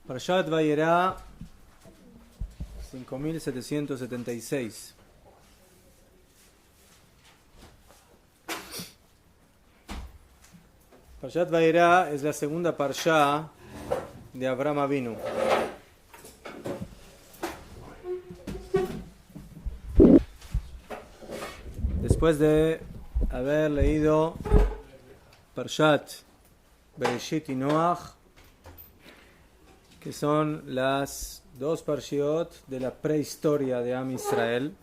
Parashat Vayera 5776. Parashat Vayera es la segunda parashá de Abraham Avinu. Después de haber leído Parashat Bereshit y Noach, que son las dos parshiot de la prehistoria de Am Israel.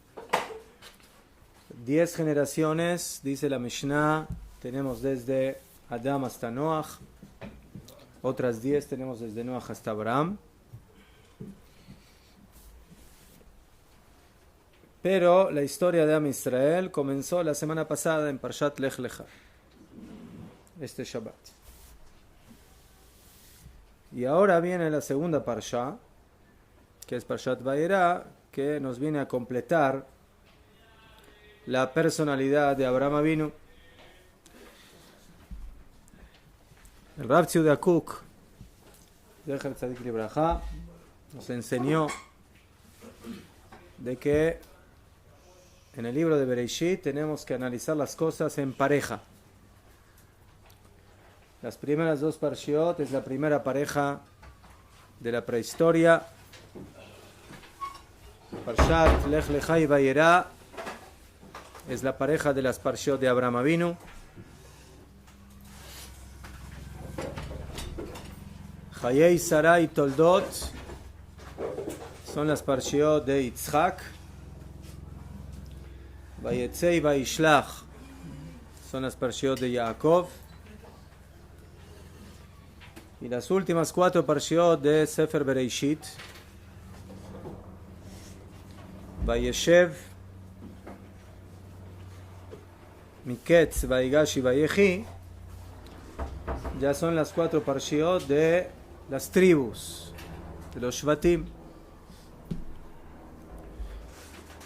10 generaciones, dice la Mishnah, tenemos desde Adam hasta Noach. Otras 10 tenemos desde Noach hasta Abraham. Pero la historia de Am Israel comenzó la semana pasada en Parshat Lech Lecha, este Shabbat. Y ahora viene la segunda parsha, que es Parshat Vayera, que nos viene a completar la personalidad de Abraham Avinu. El Rav Tzviuda Kook, Zecher Tzadik Libraja, nos enseñó de que en el libro de Bereshit tenemos que analizar las cosas en pareja. Las primeras dos parshiot es la primera pareja de la prehistoria. Parshat Lech Lecha y Vayera es la pareja de las parshiot de Abraham Avinu. Hayei Sarah y Toldot son las parshiot de Yitzhak. Vayetze y Vayishlach son las parshiot de Yaakov. Y las últimas 4 parshiot de Sefer Bereshit, Vayeshev, Miketz, Vayigash y Vayechi, ya son las 4 parshiot de las tribus, de los Shvatim.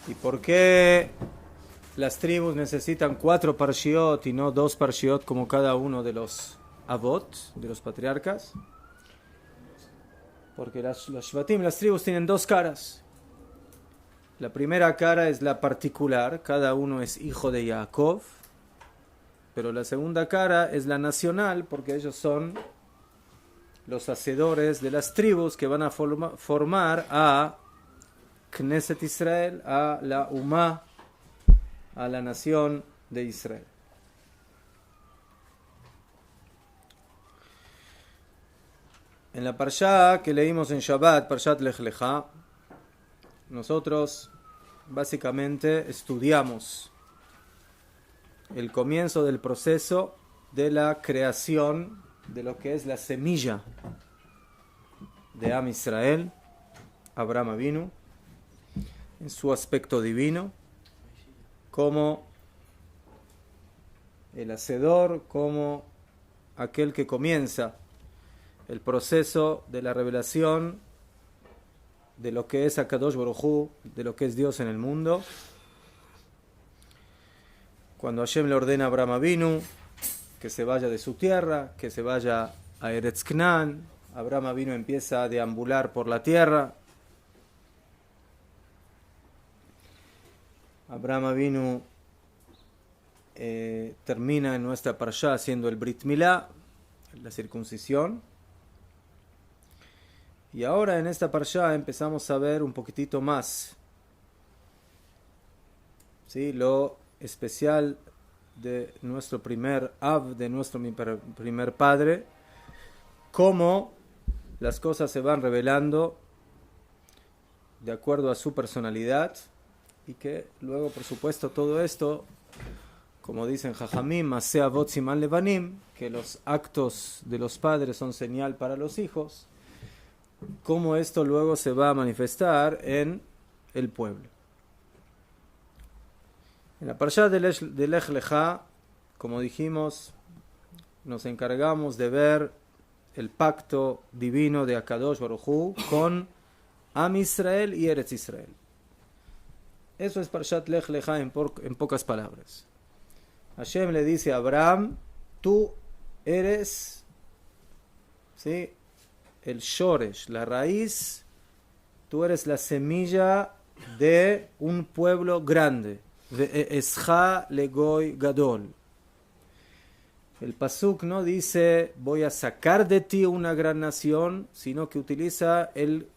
¿Y por qué las tribus necesitan 4 parshiot y no 2 parshiot como cada uno de los Avot, de los patriarcas? Porque los Shvatim, las tribus, tienen 2 caras. La primera cara es la particular, cada uno es hijo de Jacob, pero la segunda cara es la nacional, porque ellos son los hacedores de las tribus que van a formar a Knesset Israel, a la Umá, a la nación de Israel. En la parashá que leímos en Shabbat, Parshat Lech Lecha, nosotros básicamente estudiamos el comienzo del proceso de la creación de lo que es la semilla de Am Israel, Abraham Avinu, en su aspecto divino, como el hacedor, como aquel que comienza el proceso de la revelación de lo que es Akadosh Baruj Hu, de lo que es Dios en el mundo. Cuando Hashem le ordena a Abraham Avinu que se vaya de su tierra, que se vaya a Eretz Canaán, Abraham Avinu empieza a deambular por la tierra. Abraham Avinu termina en nuestra parashá haciendo el Brit Milá, la circuncisión. Y ahora en esta parashá empezamos a ver un poquitito más, ¿sí?, lo especial de nuestro primer Av, de nuestro primer padre, cómo las cosas se van revelando de acuerdo a su personalidad, y que luego, por supuesto, todo esto, como dicen Jajamim, Maseh Avot Siman Levanim, que los actos de los padres son señal para los hijos, cómo esto luego se va a manifestar en el pueblo. En la parashá de Lech Lecha, como dijimos, nos encargamos de ver el pacto divino de Akadosh Baruj Hu con Am Israel y Eretz Israel. Eso es Parashat Lech Lecha en pocas palabras. Hashem le dice a Abraham: tú eres, ¿sí?, el shoresh, la raíz, tú eres la semilla de un pueblo grande. Ve'escha legoy gadol. El pasuk no dice voy a sacar de ti una gran nación, sino que utiliza el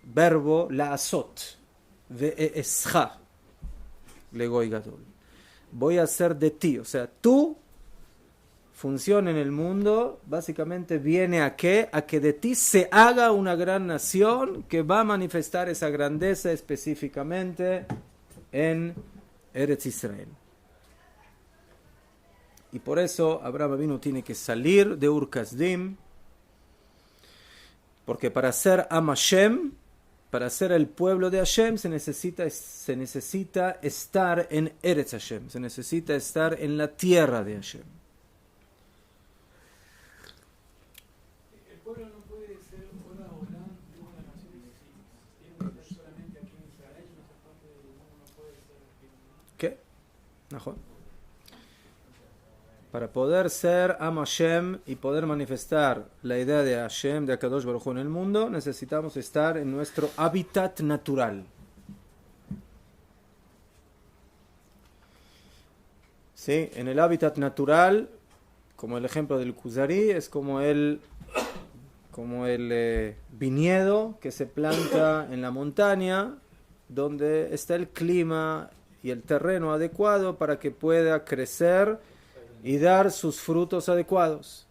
verbo la'asot. Ve'escha legoy gadol. Voy a hacer de ti, o sea, tu función en el mundo básicamente viene a qué? A que de ti se haga una gran nación que va a manifestar esa grandeza específicamente en Eretz Israel. Y por eso Abraham Avinu tiene que salir de Ur Kasdim, porque para ser Am Hashem, para ser el pueblo de Hashem, se necesita estar en Eretz Hashem, se necesita estar en la tierra de Hashem. El pueblo no puede ser Ola Olam de una nación exista. Tiene que estar solamente aquí en Israel, no se parte del mundo, no puede ser aquí. ¿Qué? Najón. Para poder ser Am Hashem y poder manifestar la idea de Hashem, de Akadosh Baruj Hu en el mundo, necesitamos estar en nuestro hábitat natural. ¿Sí? En el hábitat natural, como el ejemplo del Kuzari, es como el viñedo que se planta en la montaña, donde está el clima y el terreno adecuado para que pueda crecer y dar sus frutos adecuados.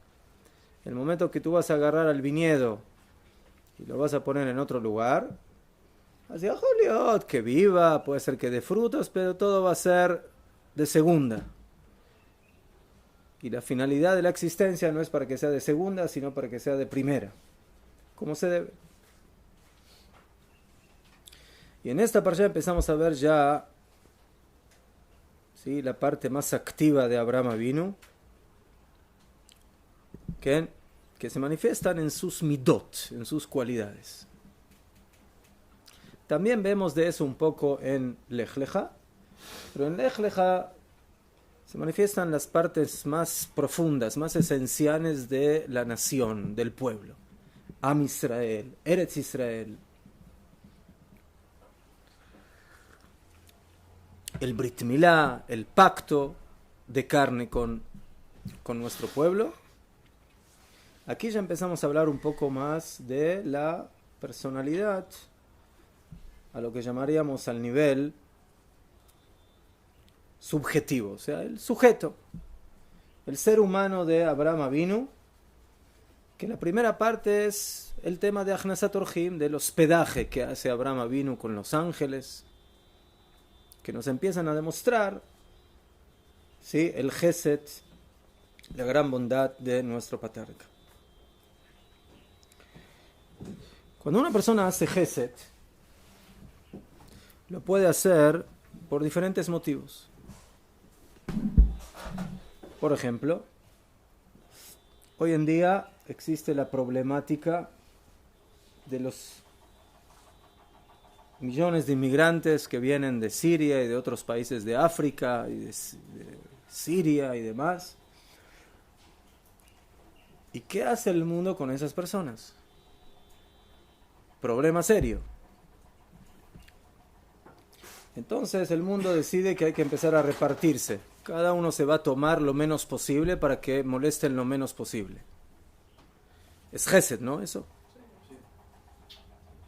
El momento que tú vas a agarrar al viñedo y lo vas a poner en otro lugar, así, Joliot, que viva, puede ser que dé frutos, pero todo va a ser de segunda. Y la finalidad de la existencia no es para que sea de segunda, sino para que sea de primera, como se debe. Y en esta parte empezamos a ver ya, ¿sí?, la parte más activa de Abraham Avinu, que se manifiestan en sus midot, en sus cualidades. También vemos de eso un poco en Lech Lecha, pero en Lech Lecha se manifiestan las partes más profundas, más esenciales de la nación, del pueblo. Am Israel, Eretz Israel. El Brit Milá, el pacto de carne con nuestro pueblo. Aquí ya empezamos a hablar un poco más de la personalidad, a lo que llamaríamos al nivel subjetivo, o sea, el sujeto, el ser humano de Abraham Avinu, que la primera parte es el tema de Achnasat Orjim, del hospedaje que hace Abraham Avinu con los ángeles, que nos empiezan a demostrar, ¿sí?, el Gesed, la gran bondad de nuestro patriarca. Cuando una persona hace Gesed, lo puede hacer por diferentes motivos. Por ejemplo, hoy en día existe la problemática de los millones de inmigrantes que vienen de Siria y de otros países de África y de Siria y demás. ¿Y qué hace el mundo con esas personas? Problema serio. Entonces el mundo decide que hay que empezar a repartirse. Cada uno se va a tomar lo menos posible para que molesten lo menos posible. Es Gesed, ¿no? Eso.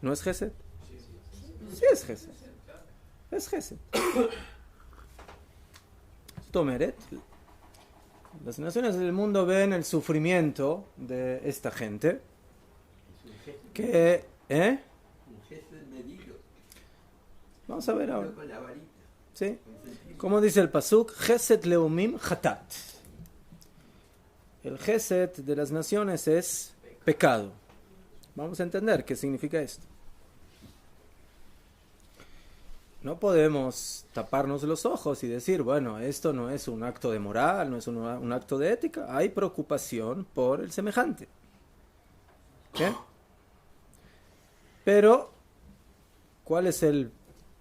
¿No es Gesed? Sí es Gesed. Es Gesed. Tomeret. Las naciones del mundo ven el sufrimiento de esta gente. Que, vamos a ver ahora. ¿Sí? Como dice el pasuk, Gesed leumim chatat. El Gesed de las naciones es pecado. Vamos a entender qué significa esto. No podemos taparnos los ojos y decir, bueno, esto no es un acto de moral, no es un acto de ética. Hay preocupación por el semejante. ¿Qué? Pero, ¿cuál es el,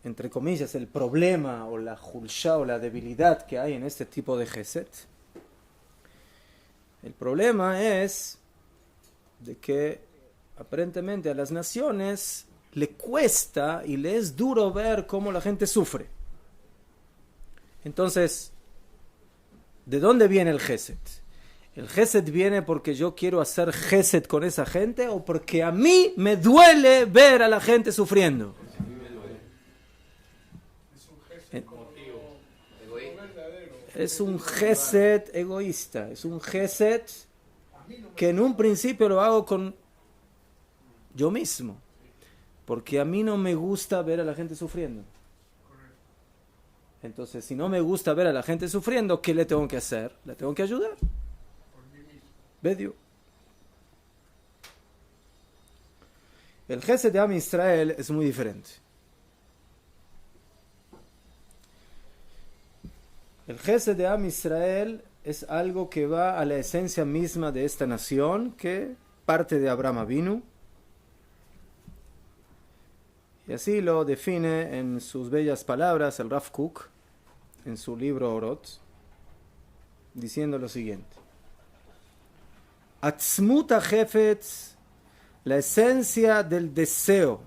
entre comillas, el problema o la julsha o la debilidad que hay en este tipo de Gesed? El problema es de que aparentemente a las naciones le cuesta y le es duro ver cómo la gente sufre. Entonces, ¿de dónde viene el Gesed? ¿El Gesed viene porque yo quiero hacer Gesed con esa gente o porque a mí me duele ver a la gente sufriendo? Es un Gesed egoísta, es un Gesed que en un principio lo hago con yo mismo, porque a mí no me gusta ver a la gente sufriendo. Entonces, si no me gusta ver a la gente sufriendo, ¿qué le tengo que hacer? Le tengo que ayudar. Bedio. El Gesed de Am Israel es muy diferente. El Gesed de Am Israel es algo que va a la esencia misma de esta nación, que parte de Abraham Avinu. Y así lo define en sus bellas palabras el Rav Kook, en su libro Orot, diciendo lo siguiente. Atzmut HaChefetz, la esencia del deseo,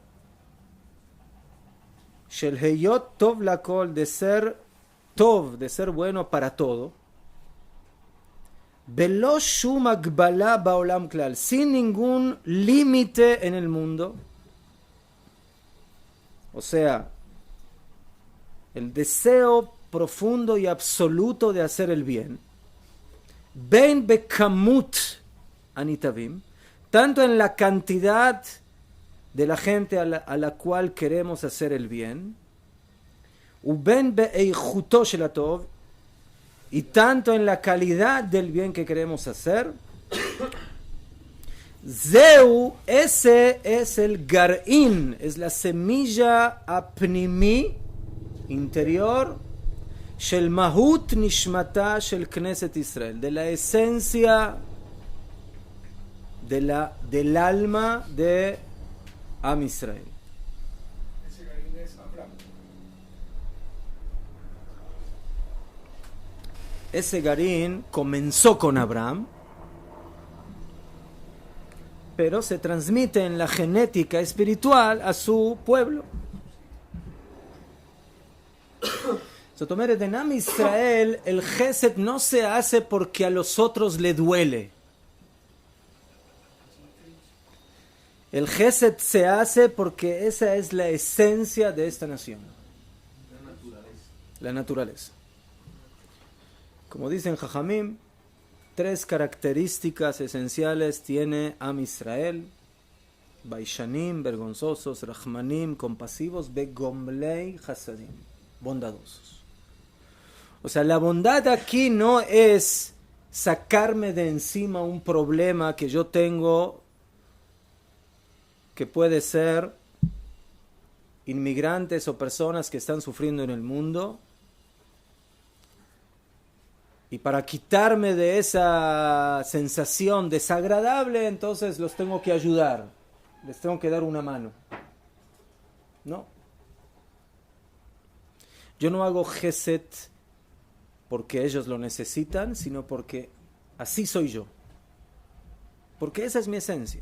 Shel Heyot Tov Lakol, de ser Tov, de ser bueno para todo, Belo Shum Agbala Baolam Klal, sin ningún límite en el mundo. O sea, el deseo profundo y absoluto de hacer el bien. Ben bekamut anitavim, tanto en la cantidad de la gente a la cual queremos hacer el bien, uben beeichuto shelatov, y tanto en la calidad del bien que queremos hacer. Zeu, ese es el gar'in, es la semilla apnimi, interior, shel mahut nishmata shel Knesset Israel, de la esencia del alma de Am Israel. Ese gar'in es Abraham. Ese gar'in comenzó con Abraham, pero se transmite en la genética espiritual a su pueblo. En Am Israel el Gesed no se hace porque a los otros le duele. El Gesed se hace porque esa es la esencia de esta nación. La naturaleza. Como dicen Jajamim, 3 características esenciales tiene Am Israel: Baishanim, vergonzosos; Rahmanim, compasivos; Begomlei Hasadim, bondadosos. O sea, la bondad aquí no es sacarme de encima un problema que yo tengo, que puede ser inmigrantes o personas que están sufriendo en el mundo, y para quitarme de esa sensación desagradable, entonces los tengo que ayudar, les tengo que dar una mano. No. Yo no hago Gesed porque ellos lo necesitan, sino porque así soy yo. Porque esa es mi esencia.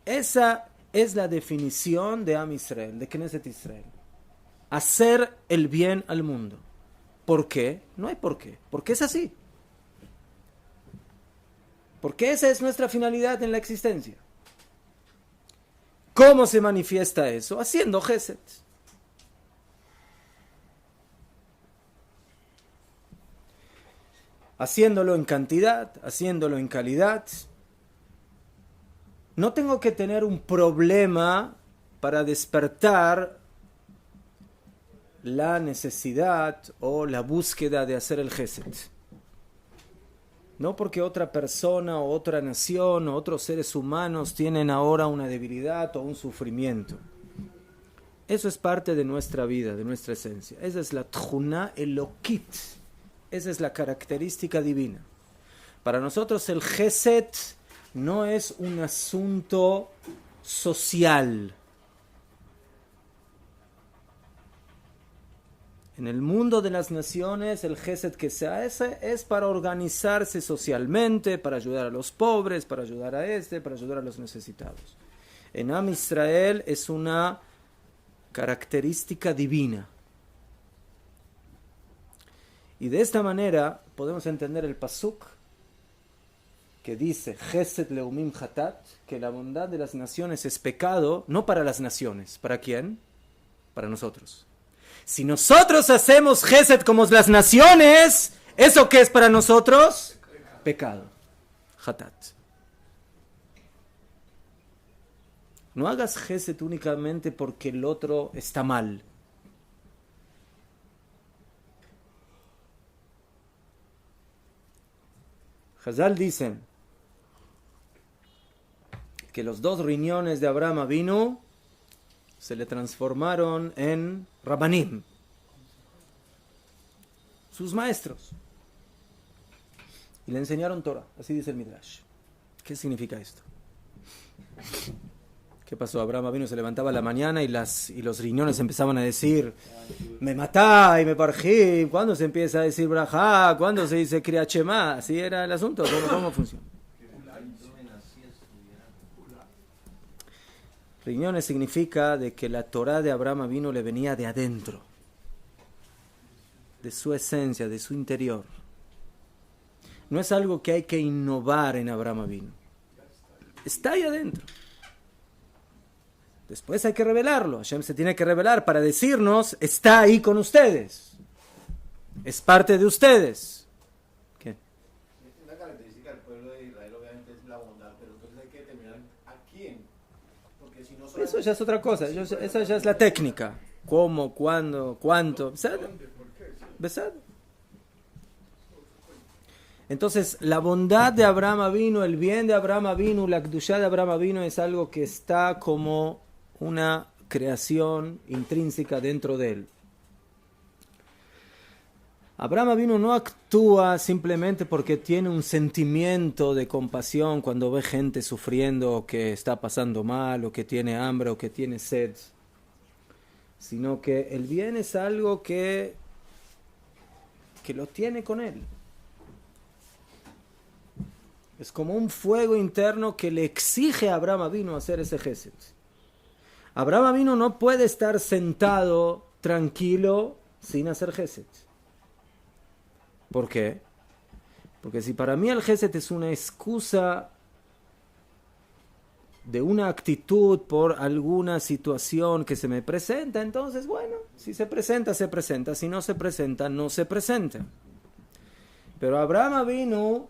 Esa es la definición de Am Israel, de Knesset Israel. Hacer el bien al mundo. ¿Por qué? No hay por qué. Porque es así. Porque esa es nuestra finalidad en la existencia. ¿Cómo se manifiesta eso? Haciendo Gesed. Haciéndolo en cantidad, haciéndolo en calidad. No tengo que tener un problema para despertar la necesidad o la búsqueda de hacer el Gesed. No porque otra persona o otra nación o otros seres humanos tienen ahora una debilidad o un sufrimiento. Eso es parte de nuestra vida, de nuestra esencia. Esa es la Tjuná Elokit. Esa es la característica divina. Para nosotros el Gesed no es un asunto social. En el mundo de las naciones, el Gesed que se hace es para organizarse socialmente, para ayudar a los pobres, para ayudar para ayudar a los necesitados. En Am Israel es una característica divina. Y de esta manera podemos entender el pasuk que dice Gesed leumim hatat, que la bondad de las naciones es pecado, no para las naciones. ¿Para quién? Para nosotros. Si nosotros hacemos Gesed como las naciones, ¿eso qué es para nosotros? Pecado. Hatat. No hagas Gesed únicamente porque el otro está mal. Hazal dicen que los dos riñones de Abraham Avinu se le transformaron en Rabbanim, sus maestros, y le enseñaron Torah. Así dice el Midrash. ¿Qué significa esto? ¿Qué pasó? Abraham Avinu se levantaba a la mañana y los riñones empezaban a decir me matá y me parjí. ¿Cuándo se empieza a decir brajá? ¿Cuándo se dice Kriyat Shema? Así era el asunto. ¿Cómo funciona? Riñones significa de que la Torah de Abraham Avinu le venía de adentro, de su esencia, de su interior. No es algo que hay que innovar en Abraham Avinu. Está ahí adentro. Después hay que revelarlo. Hashem se tiene que revelar para decirnos, está ahí con ustedes. Es parte de ustedes. ¿Qué? Una característica del pueblo de Israel obviamente es la bondad, pero entonces hay que determinar a quién. Porque si no solamente... Eso ya es otra cosa. Esa ya es la técnica. ¿Cómo? ¿Cuándo? ¿Cuánto? ¿Besad? Entonces, la bondad de Abraham Avinu, el bien de Abraham Avinu, la Kedushá de Abraham Avinu es algo que está como una creación intrínseca dentro de él. Abraham Avinu no actúa simplemente porque tiene un sentimiento de compasión cuando ve gente sufriendo o que está pasando mal o que tiene hambre o que tiene sed, sino que el bien es algo que lo tiene con él. Es como un fuego interno que le exige a Abraham Avinu hacer ese gesed. Abraham Avinu no puede estar sentado tranquilo sin hacer gesed. ¿Por qué? Porque si para mí el gesed es una excusa de una actitud por alguna situación que se me presenta, entonces bueno, si se presenta, se presenta. Si no se presenta, no se presenta. Pero Abraham Avinu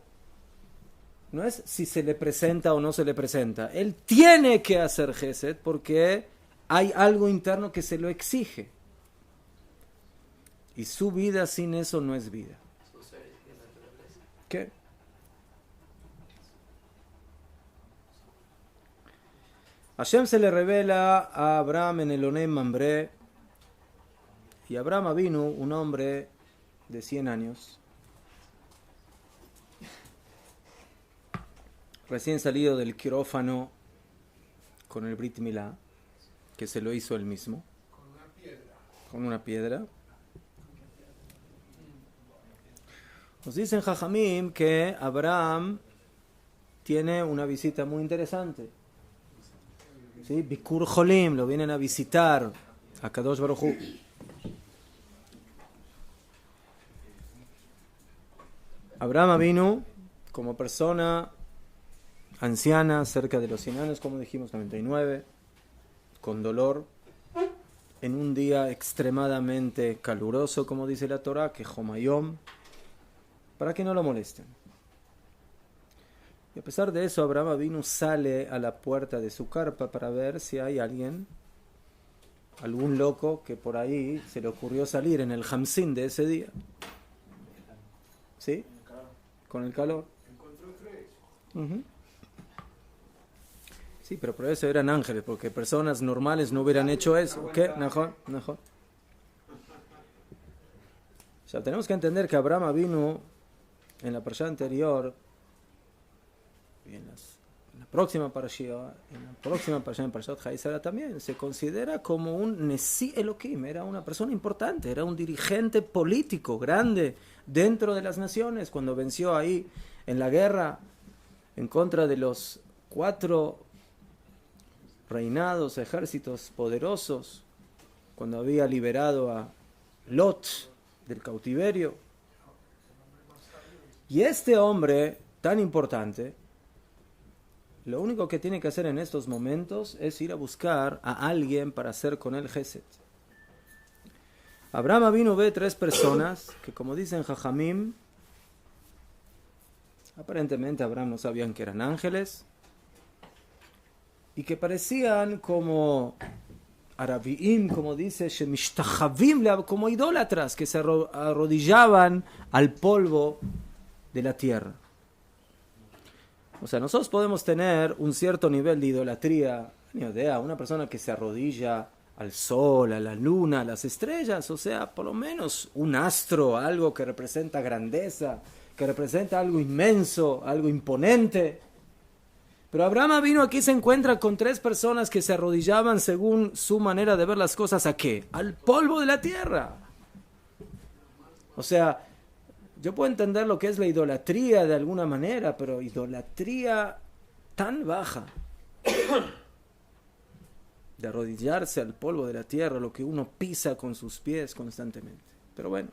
no es si se le presenta o no se le presenta. Él tiene que hacer gesed porque hay algo interno que se lo exige. Y su vida sin eso no es vida. ¿Qué? Hashem se le revela a Abraham en el Onem Mamre. Y Abraham Avinu, un hombre de 100 años, recién salido del quirófano con el Brit Milá, que se lo hizo él mismo, con una piedra. Nos dicen Jajamim que Abraham tiene una visita muy interesante. ¿Sí? Bikur Jolim, lo vienen a visitar a Kadosh Baruj Hu. Abraham Avinu, como persona anciana, cerca de los 100 años, como dijimos, 99, con dolor, en un día extremadamente caluroso, como dice la Torah, que Jomayom, para que no lo molesten. Y a pesar de eso, Abraham Avinu sale a la puerta de su carpa para ver si hay alguien, algún loco que por ahí se le ocurrió salir en el Hamsin de ese día. ¿Sí? Con el calor. Encontró 3. Uh-huh. Sí, pero por eso eran ángeles, porque personas normales no hubieran hecho eso. ¿Qué? Mejor. O sea, tenemos que entender que Abraham Avinu, en la parashá anterior, y en las en la próxima parashá, en Parashat Haizara también, se considera como un Nesi Elohim, era una persona importante, era un dirigente político grande dentro de las naciones, cuando venció ahí en la guerra en contra de los 4 reinados, ejércitos poderosos, cuando había liberado a Lot del cautiverio. Y este hombre tan importante, lo único que tiene que hacer en estos momentos es ir a buscar a alguien para hacer con él Gesed. Abraham vino ve 3 personas que, como dicen Jajamim, aparentemente Abraham no sabían que eran ángeles y que parecían como Arabiim, como dice, como idólatras que se arrodillaban al polvo de la tierra. O sea, nosotros podemos tener un cierto nivel de idolatría, ni idea, una persona que se arrodilla al sol, a la luna, a las estrellas, o sea, por lo menos un astro, algo que representa grandeza, que representa algo inmenso, algo imponente. Pero Abraham vino aquí, se encuentra con 3 personas que se arrodillaban según su manera de ver las cosas, ¿a qué? Al polvo de la tierra. O sea, yo puedo entender lo que es la idolatría de alguna manera, pero idolatría tan baja, de arrodillarse al polvo de la tierra, lo que uno pisa con sus pies constantemente. Pero bueno,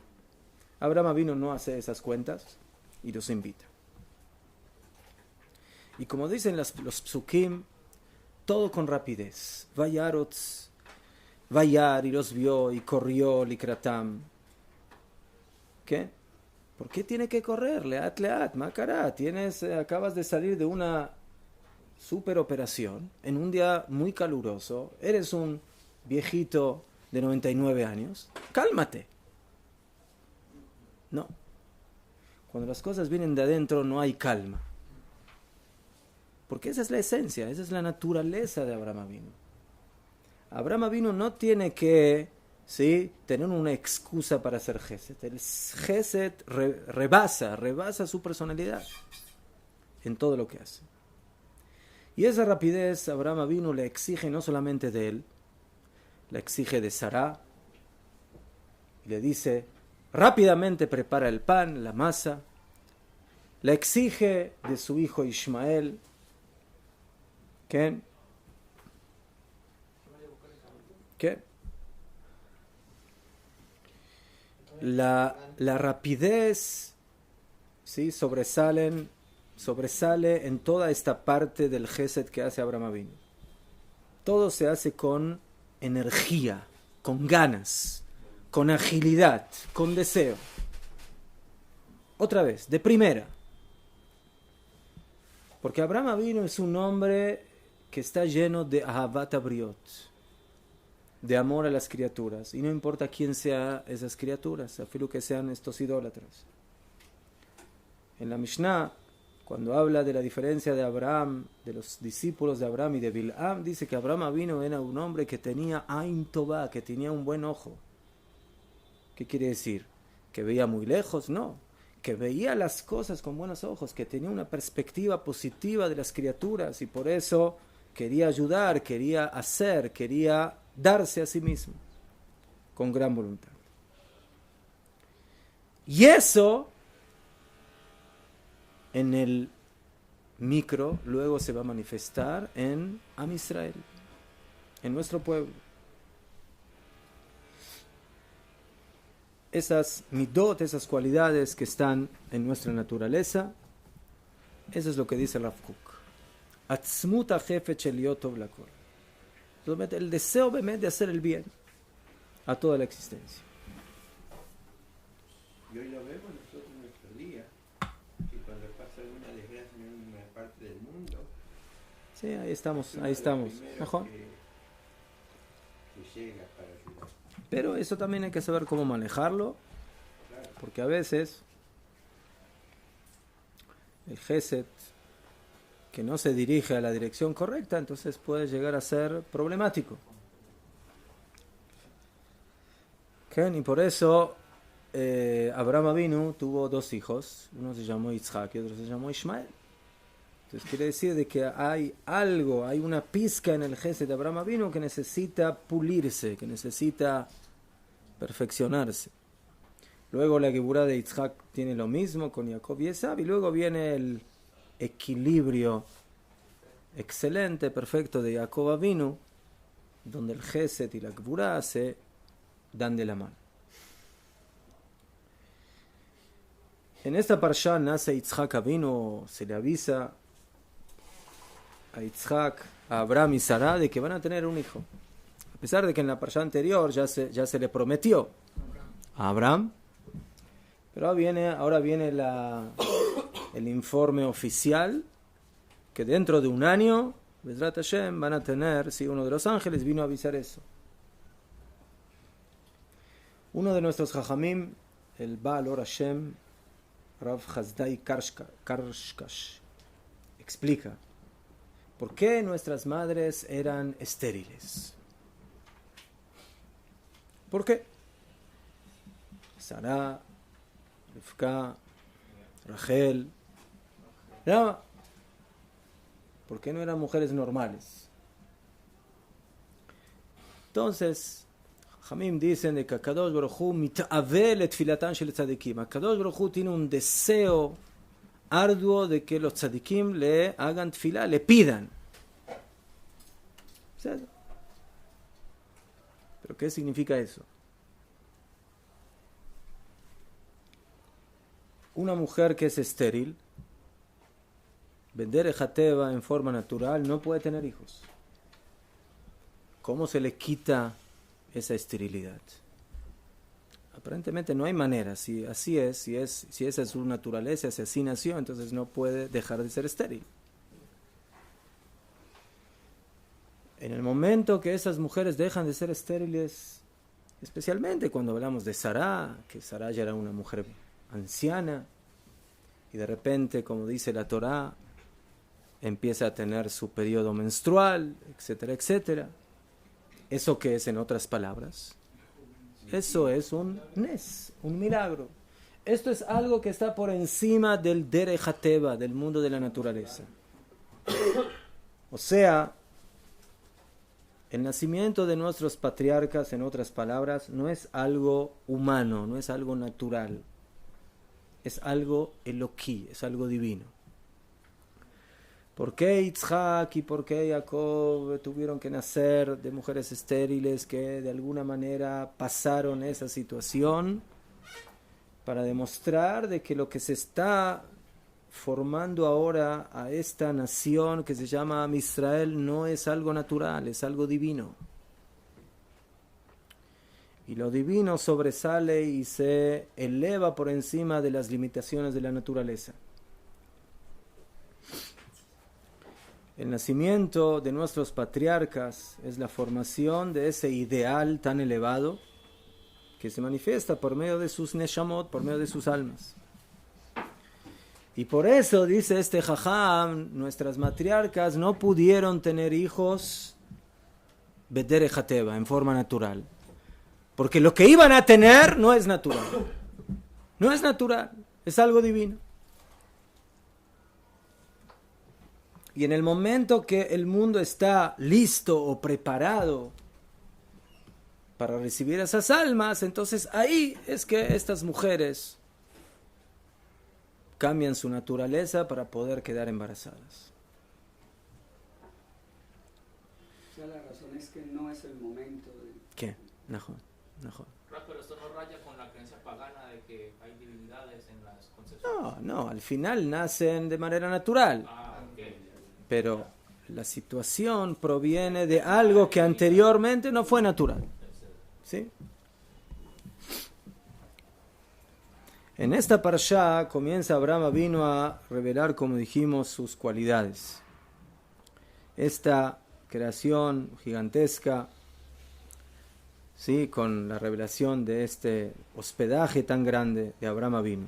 Abraham vino no hace esas cuentas y los invita. Y como dicen los psukim, todo con rapidez. Vayarotz, vayar, y los vio, y corrió, likratam. ¿Qué? ¿Por qué tiene que correr? Leat, leat, macará. Acabas de salir de una super operación en un día muy caluroso. Eres un viejito de 99 años. Cálmate. No. Cuando las cosas vienen de adentro no hay calma. Porque esa es la esencia, esa es la naturaleza de Abraham Avinu. Abraham Avinu no tiene que tener una excusa para hacer Gesed. El Gesed rebasa su personalidad en todo lo que hace. Y esa rapidez Abraham Avinu le exige no solamente de él, la exige de Sará. Y le dice, rápidamente prepara el pan, la masa. La exige de su hijo Ismael. ¿Qué? La rapidez sobresale en toda esta parte del Gesed que hace Abraham Avinu. Todo se hace con energía, con ganas, con agilidad, con deseo. Otra vez, de primera. Porque Abraham Avinu es un hombre que está lleno de ahavat abriot, de amor a las criaturas, y no importa quién sea esas criaturas, afilo que sean estos idólatras. En la Mishnah, cuando habla de la diferencia de Abraham, de los discípulos de Abraham y de Bil'am, dice que Abraham vino era un hombre que tenía Ain Tová, que tenía un buen ojo. ¿Qué quiere decir? ¿Que veía muy lejos? No, que veía las cosas con buenos ojos, que tenía una perspectiva positiva de las criaturas, y por eso quería ayudar, quería hacer, quería darse a sí mismo, con gran voluntad. Y eso, en el micro, luego se va a manifestar en Am Israel, en nuestro pueblo. Esas midot, esas cualidades que están en nuestra naturaleza, eso es lo que dice Rav Kook. Atzmut ha'chefetz shel liot tov lakol. El deseo de hacer el bien a toda la existencia. Y hoy lo vemos nosotros en nuestro día, que cuando pasa alguna desgracia en una parte del mundo, sí, ahí estamos. Mejor. Que llega para ayudar. Pero eso también hay que saber cómo manejarlo, porque a veces el Gesed que no se dirige a la dirección correcta, entonces puede llegar a ser problemático. ¿Okay? Y por eso Abraham Avinu tuvo 2 hijos, uno se llamó Yitzhak y otro se llamó Ishmael. Entonces quiere decir de que hay algo, hay una pizca en el Gesed de Abraham Avinu que necesita pulirse, que necesita perfeccionarse. Luego la Geburá de Yitzhak tiene lo mismo con Jacob y Esav, y luego viene el equilibrio excelente, perfecto de Jacob Avinu, donde el Gesed y la Geburá se dan de la mano. En esta parsha nace Yitzhak Avinu, se le avisa a Yitzhak, a Abraham y Sarah de que van a tener un hijo. A pesar de que en la parsha anterior ya se le prometió a Abraham, pero ahora viene el informe oficial que dentro de un año, Bezrat Hashem, van a tener, si uno de los ángeles vino a avisar eso. Uno de nuestros Jajamim, el Baal Or Hashem, Rav Hazdai Karshkash, explica por qué nuestras madres eran estériles. ¿Por qué? Sarah, Rivka, Rachel, ¿no? ¿Por qué no eran mujeres normales? Entonces, Jamim dicen de que Akadosh Baruj Hu mit'avel et filatan shel tzadikim. Akadosh Baruj Hu tiene un deseo arduo de que los tzadikim le hagan tefilá, le pidan. ¿Sí? ¿Pero qué significa eso? Una mujer que es estéril, vender ejateva en forma natural, no puede tener hijos. ¿Cómo se le quita esa esterilidad? Aparentemente no hay manera. Si así es, si esa es su naturaleza, si así nació, entonces no puede dejar de ser estéril. En el momento que esas mujeres dejan de ser estériles, especialmente cuando hablamos de Sarah, que Sarah ya era una mujer anciana, y de repente, como dice la Torá, empieza a tener su periodo menstrual, etcétera, etcétera. ¿Eso qué es en otras palabras? Eso es un nes, un milagro. Esto es algo que está por encima del derech hateva, del mundo de la naturaleza. O sea, el nacimiento de nuestros patriarcas, en otras palabras, no es algo humano, no es algo natural. Es algo eloquí, es algo divino. ¿Por qué Yitzhak y por qué Jacob tuvieron que nacer de mujeres estériles que de alguna manera pasaron esa situación? Para demostrar de que lo que se está formando ahora a esta nación que se llama Am Israel no es algo natural, es algo divino. Y lo divino sobresale y se eleva por encima de las limitaciones de la naturaleza. El nacimiento de nuestros patriarcas es la formación de ese ideal tan elevado que se manifiesta por medio de sus neshamot, por medio de sus almas. Y por eso, dice este jajam, nuestras matriarcas no pudieron tener hijos bederech hateva, en forma natural. Porque lo que iban a tener no es natural. No es natural, es algo divino. Y en el momento que el mundo está listo o preparado para recibir esas almas, entonces ahí es que estas mujeres cambian su naturaleza para poder quedar embarazadas. O sea, la razón es que no es el momento de... ¿Qué? Najón. Pero esto no raya con la creencia pagana de que hay divinidades en las concepciones. No, al final nacen de manera natural. Ok. Pero la situación proviene de algo que anteriormente no fue natural. ¿Sí? En esta parsha comienza Abraham Avinu a revelar, como dijimos, sus cualidades. Esta creación gigantesca, ¿sí?, con la revelación de este hospedaje tan grande de Abraham Avinu.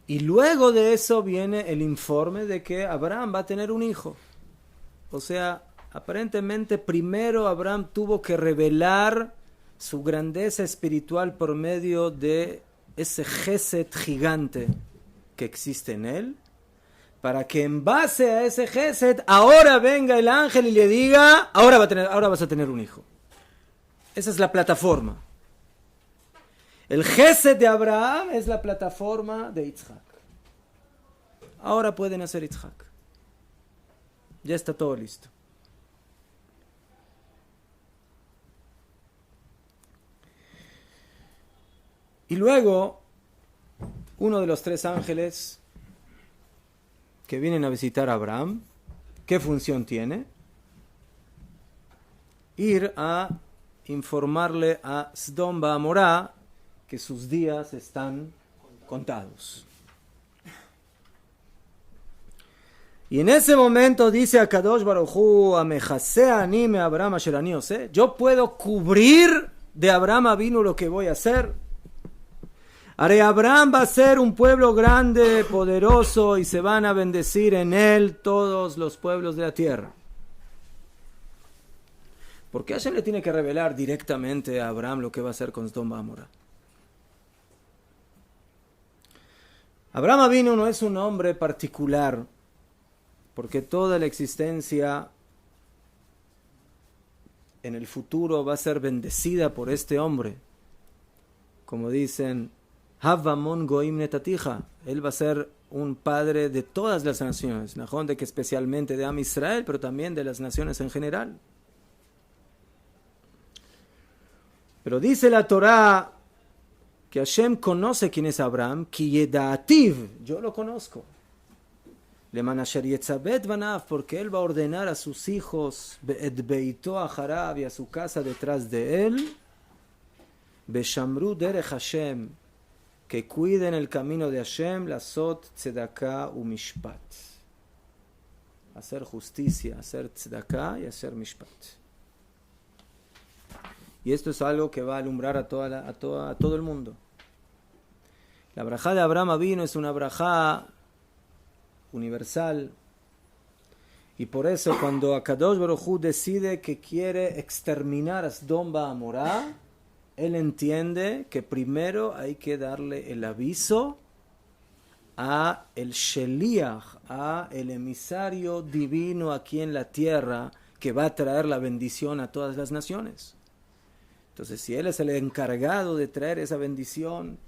Y luego de eso viene el informe de que Abraham va a tener un hijo. O sea, aparentemente primero Abraham tuvo que revelar su grandeza espiritual por medio de ese Gesed gigante que existe en él, para que en base a ese Gesed, ahora venga el ángel y le diga, ahora vas a tener un hijo. Esa es la plataforma. El Gesed de Abraham es la plataforma de Yitzhak. Ahora puede nacer Yitzhak. Ya está todo listo. Y luego, uno de los 3 ángeles que vienen a visitar a Abraham, ¿qué función tiene? Ir a informarle a Sdom Ba'amorá que sus días están contados. Y en ese momento dice a Kadosh Baruj Hu, Amejase anime Abraham asher ani oseh, yo puedo cubrir de Abraham Avinu lo que voy a hacer. Haré Abraham va a ser un pueblo grande, poderoso, y se van a bendecir en él todos los pueblos de la tierra. ¿Por qué Hashem le tiene que revelar directamente a Abraham lo que va a hacer con Sdom Ba'amorá? Abraham Avinu no es un hombre particular, porque toda la existencia en el futuro va a ser bendecida por este hombre. Como dicen, Havamon Goim Netatija, él va a ser un padre de todas las naciones, Najón, de que especialmente de Am Israel, pero también de las naciones en general. Pero dice la Torá que Hashem conoce quién es Abraham, Ki Yeda'ativ, yo lo conozco. Leman asher yetzabet banav, porque él va a ordenar a sus hijos, be'et beito acharab, y a su casa detrás de él, beshamru derech Hashem, que cuiden el camino de Hashem, lasot tzedakah u mishpat, hacer justicia, hacer tzedakah y hacer mishpat. Y esto es algo que va a alumbrar a todo el mundo. La brajá de Abraham Avinu es una brajá universal, y por eso cuando Akadosh Baruj Hu decide que quiere exterminar a Sdom Ba'amorá, él entiende que primero hay que darle el aviso a el Sheliach, a el emisario divino aquí en la tierra, que va a traer la bendición a todas las naciones. Entonces, si él es el encargado de traer esa bendición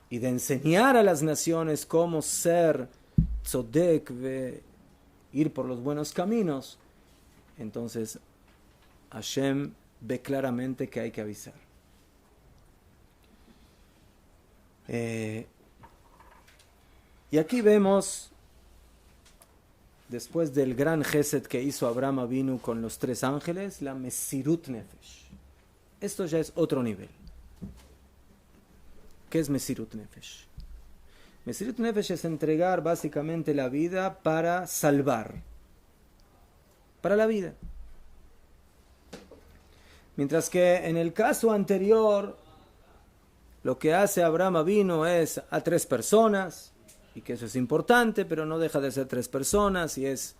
y de enseñar a las naciones cómo ser tzodek, ir por los buenos caminos, entonces Hashem ve claramente que hay que avisar. Y aquí vemos, después del gran Gesed que hizo Abraham Avinu con los 3 ángeles, la Mesirut Nefesh. Esto ya es otro nivel. ¿Qué es Mesirut Nefesh? Mesirut Nefesh es entregar básicamente la vida para salvar. Para la vida. Mientras que en el caso anterior, lo que hace Abraham Avinu es a 3 personas, y que eso es importante, pero no deja de ser 3 personas, y es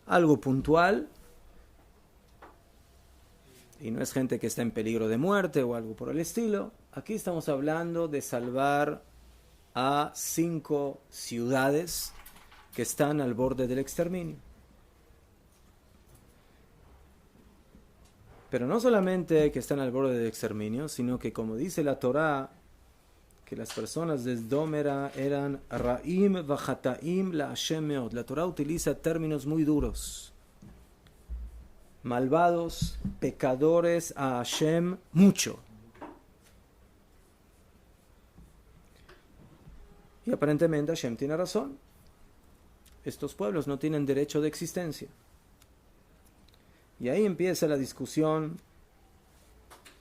algo puntual, y no es gente que está en peligro de muerte o algo por el estilo. Aquí estamos hablando de salvar a 5 ciudades que están al borde del exterminio. Pero no solamente que están al borde del exterminio, sino que, como dice la Torá, que las personas de Sdom eran Ra'im v'chataim la Hashem meod. La Torá utiliza términos muy duros. Malvados, pecadores a Hashem mucho. Y aparentemente Hashem tiene razón. Estos pueblos no tienen derecho de existencia. Y ahí empieza la discusión.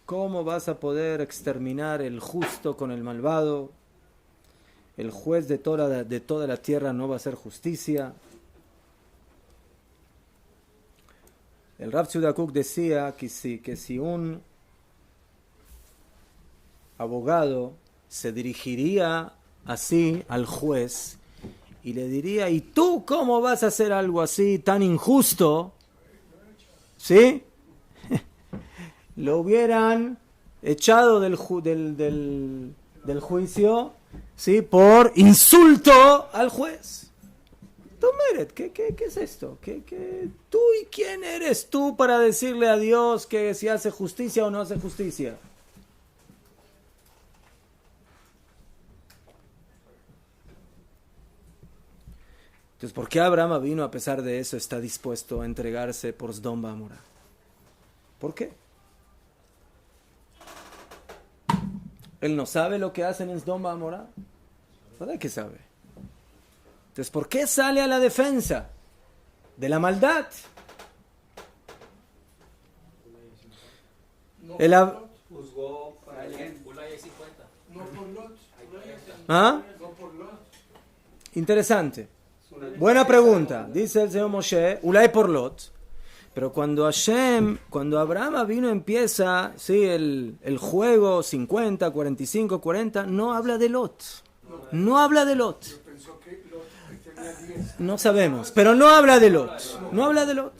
¿Cómo vas a poder exterminar el justo con el malvado? El juez de toda la tierra no va a hacer justicia. El Rav Tzudá Kook decía que si un abogado se dirigiría así al juez y le diría, ¿y tú cómo vas a hacer algo así tan injusto? ¿Sí? Lo hubieran echado del juicio ¿sí? Por insulto al juez. Tomeret, ¿qué es esto? ¿Tú y quién eres tú para decirle a Dios que si hace justicia o no hace justicia? Entonces, ¿por qué Abraham Avinu, a pesar de eso, está dispuesto a entregarse por Sdom Amorá? ¿Por qué? ¿Él no sabe lo que hacen en Sdom Amorá? ¿Verdad que sabe? Entonces, ¿por qué sale a la defensa de la maldad? Juzgó para alguien. Ulay hay 50. No por Lot. ¿Ah? No por Lot. Interesante. Buena pregunta. Dice el señor Moshe, Ulay por Lot. Pero cuando Abraham vino empieza, ¿sí? el juego 50, 45, 40, no habla de Lot. No habla de Lot. Pensó que Lot tenía 10. No sabemos, pero no habla de Lot. No habla de Lot.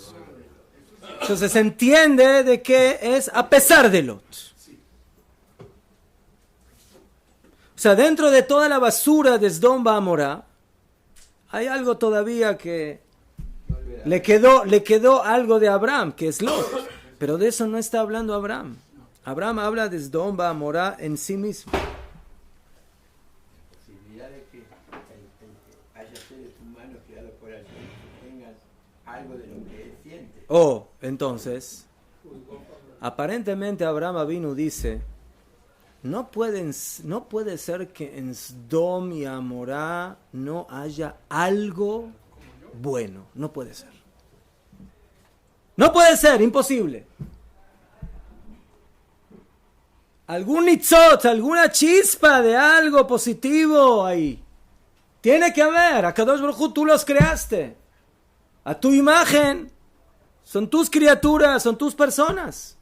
Entonces se entiende de que es a pesar de Lot. O sea, dentro de toda la basura de Sdom Amorá, hay algo todavía que le quedó algo de Abraham, que es Lot. Pero de eso no está hablando Abraham. Abraham habla de Sdom Amorá en sí mismo. La posibilidad de que haya seres humanos creados por Hashem que tengan algo de lo que él siente. Entonces, aparentemente Abraham Avinu dice, no puede ser que en Sdom y Amorá no haya algo bueno. No puede ser. No puede ser, imposible. Algún nitzot, alguna chispa de algo positivo ahí. Tiene que haber. Akadosh Baruj Hu, tú los creaste. A tu imagen. Son tus criaturas, son tus personas.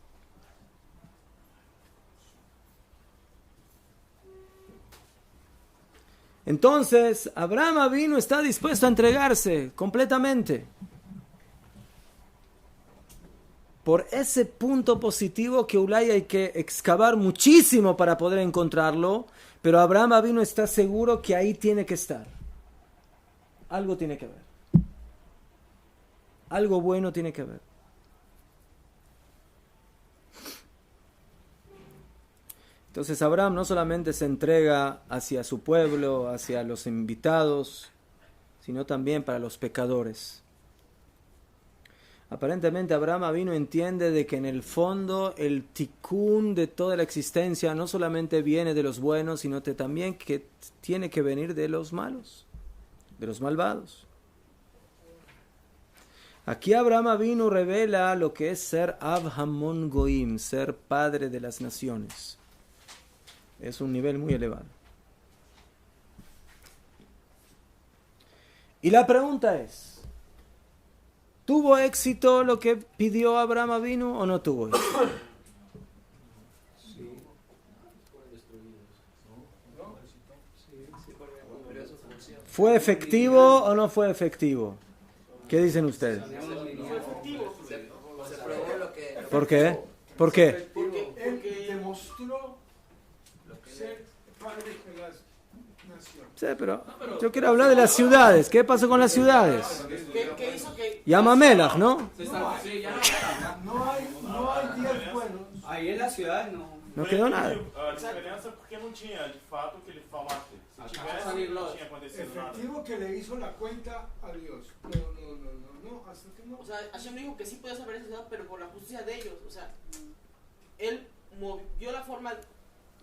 Entonces, Abraham Avinu está dispuesto a entregarse completamente por ese punto positivo que Ulay hay que excavar muchísimo para poder encontrarlo, pero Abraham Avinu está seguro que ahí tiene que estar. Algo tiene que haber. Algo bueno tiene que haber. Entonces Abraham no solamente se entrega hacia su pueblo, hacia los invitados, sino también para los pecadores. Aparentemente Abraham Avinu entiende de que en el fondo el tikkun de toda la existencia no solamente viene de los buenos, sino que también que tiene que venir de los malos, de los malvados. Aquí Abraham Avinu revela lo que es ser Av Hamon Goim, ser padre de las naciones. Es un nivel muy elevado. Y la pregunta es, ¿tuvo éxito lo que pidió Abraham Avinu o no tuvo éxito? ¿Fue efectivo o no fue efectivo? ¿Qué dicen ustedes? ¿Por qué? ¿Por qué? Él demostró ser padre de las naciones. Sí, pero yo quiero hablar de las ciudades. ¿Qué pasó con las ciudades? ¿Qué hizo que Llama Melach, ¿no? No hay 10 buenos. Ahí en la ciudad no. No quedó nada. A diferença é porque não tinha, de fato, o que ele falasse. Se tivesse, não tinha acontecido nada. Efectivo que le hizo la cuenta a Dios. No, hasta que no. O sea, Hashem dijo que sí podía saber esa ciudad, pero por la justicia de ellos. O sea, él movió la forma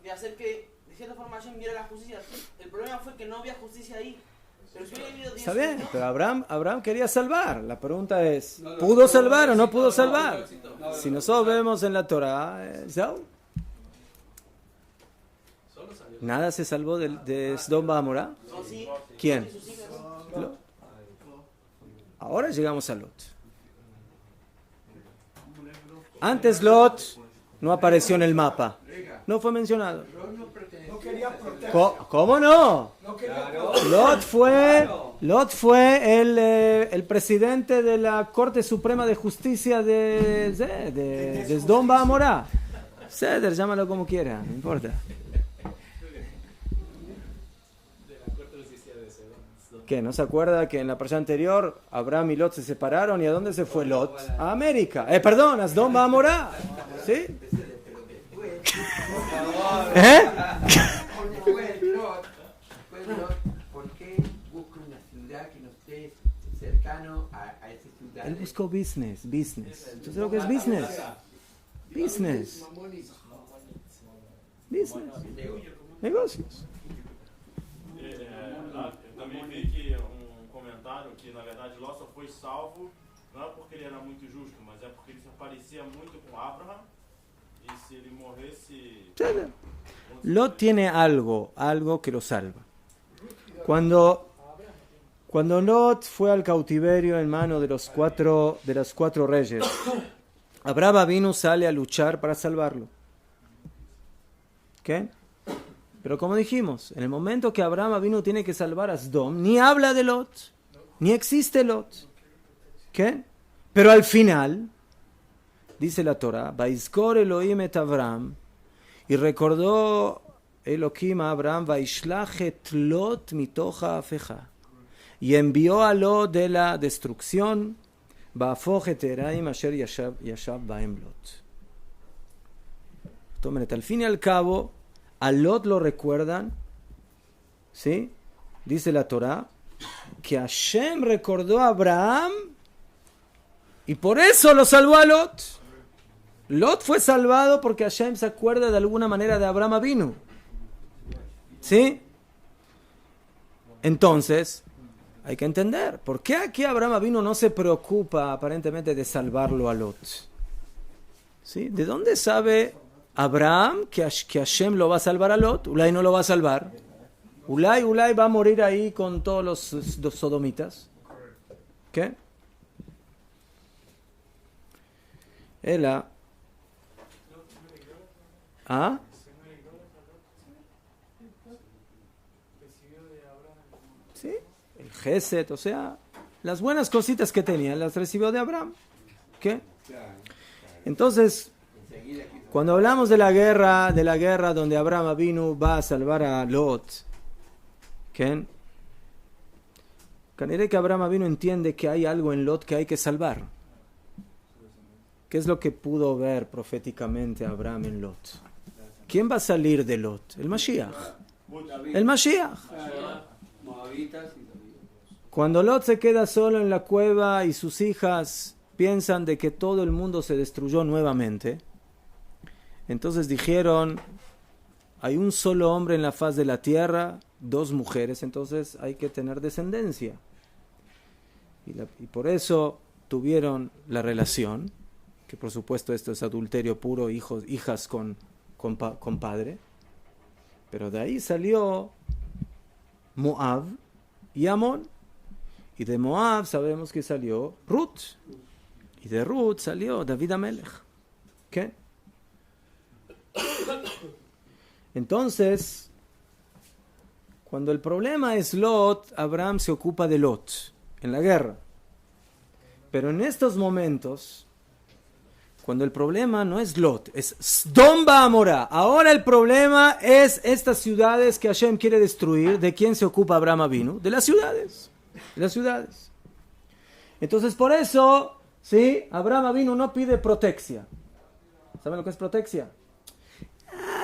de hacer que, de cierta forma, Hashem viera la justicia. El problema fue que no había justicia ahí. Pero si hubiera habido 10 Está bien, años, pero Abraham quería salvar. La pregunta es, ¿pudo salvar o no pudo salvar? Si nosotros vemos en la Torah, Saúl. ¿Nada se salvó de Sdom Amorá? no, sí, ¿Quién? sus hijas. Lot. Ahora llegamos a Lot. Antes Lot no apareció en el mapa. No fue mencionado. No quería proteger. ¿Cómo no? No quería Lot fue el presidente de la Corte Suprema de Justicia de Sdom Amorá. Seder, llámalo como quiera, no importa. ¿Qué? ¿No se acuerda que en la parasha anterior Abraham y Lot se separaron? ¿Y a dónde se fue Lot? A América. Perdón, a Sdom Amorá. ¿Sí? ¿Por qué busca una ciudad que no esté cercano a esa ciudad? Él buscó business. ¿Tú sabes lo que es business? Business. Negocios. Eu também vi que comentário que na verdade Ló só foi salvo não é porque ele era muito justo, mas é porque ele se parecia muito com Abraham y si él morresse... Lot tiene algo que lo salva. Cuando Lot fue al cautiverio en mano de los cuatro reyes, Abraham Avinu sale a luchar para salvarlo. ¿Qué? Pero como dijimos, en el momento que Abraham Avinu tiene que salvar a Sdom, ni habla de Lot, ni existe Lot. ¿Qué? Pero al final, dice la Torah, Vaizkor Elohim et Abraham, y recordó Elohim a Abraham, Vaishlach et Lot mitoch ha'afecha, y envió a Lot de la destrucción, Ba'afoch et Eraim asher yashav ba'em Lot. Tomen, al fin y al cabo, a Lot lo recuerdan, ¿sí? Dice la Torah, que Hashem recordó a Abraham y por eso lo salvó a Lot. Lot fue salvado porque Hashem se acuerda de alguna manera de Abraham Avinu. ¿Sí? Entonces, hay que entender, ¿por qué aquí Abraham Avinu no se preocupa aparentemente de salvarlo a Lot? ¿Sí? ¿De dónde sabe Abraham que Hashem lo va a salvar a Lot? Ulay no lo va a salvar. Ulay va a morir ahí con todos los sodomitas. ¿Qué? Ela. ¿Ah? Sí, el Geset, o sea, las buenas cositas que tenía las recibió de Abraham. ¿Qué? Entonces, cuando hablamos de la guerra donde Abraham Avinu va a salvar a Lot, ¿qué? Caniré que Abraham Avinu entiende que hay algo en Lot que hay que salvar. ¿Qué es lo que pudo ver proféticamente Abraham en Lot? ¿Quién va a salir de Lot? El Mashiach. El Mashiach. Cuando Lot se queda solo en la cueva y sus hijas piensan de que todo el mundo se destruyó nuevamente, entonces dijeron, hay un solo hombre en la faz de la tierra, 2 mujeres, entonces hay que tener descendencia. Y por eso tuvieron la relación, que por supuesto esto es adulterio puro, hijas con padre, pero de ahí salió Moab y Amón, y de Moab sabemos que salió Ruth, y de Ruth salió David Amelech. ¿Qué? Entonces, cuando el problema es Lot, Abraham se ocupa de Lot en la guerra. Pero en estos momentos, cuando el problema no es Lot, es Sdom Ba'amorá. Ahora el problema es estas ciudades que Hashem quiere destruir. ¿De quién se ocupa Abraham Avinu? De las ciudades. Entonces por eso, ¿sí? Abraham Avinu no pide protección. ¿Saben lo que es protección?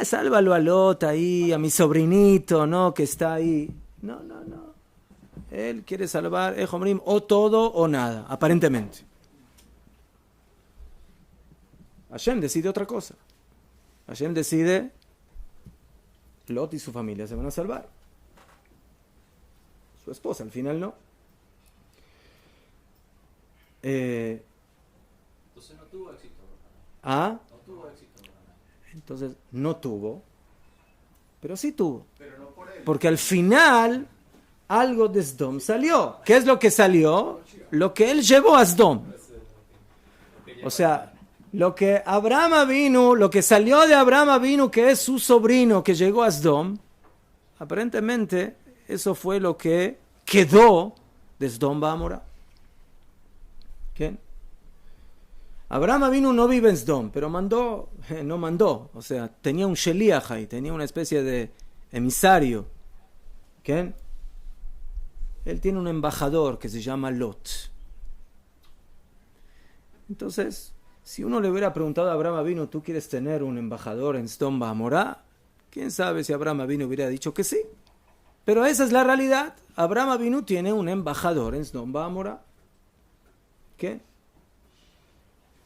Sálvalo a Lot ahí, a mi sobrinito, ¿no? Que está ahí. No. Él quiere salvar, o todo o nada, aparentemente. Hashem decide otra cosa. Hashem decide, Lot y su familia se van a salvar. Su esposa al final no. Entonces no tuvo éxito. ¿Ah? No tuvo éxito. Entonces no tuvo, pero sí tuvo. Pero no por él. Porque al final algo de Sdom salió. ¿Qué es lo que salió? Lo que él llevó a Sdom. O sea, lo que Abraham Avinu, lo que salió de Abraham Avinu, que es su sobrino que llegó a Sdom, aparentemente eso fue lo que quedó de Sdom Ba'amorá. ¿Qué? Abraham Avinu no vive en Sdom, pero no mandó, o sea, tenía un sheliach ahí, tenía una especie de emisario. ¿Qué? él tiene un embajador que se llama Lot. Entonces, si uno le hubiera preguntado a Abraham Avinu, ¿tú quieres tener un embajador en Sdom Amorá? ¿Quién sabe si Abraham Avinu hubiera dicho que sí? Pero esa es la realidad. Abraham Avinu tiene un embajador en Sdom Amorá. ¿Qué?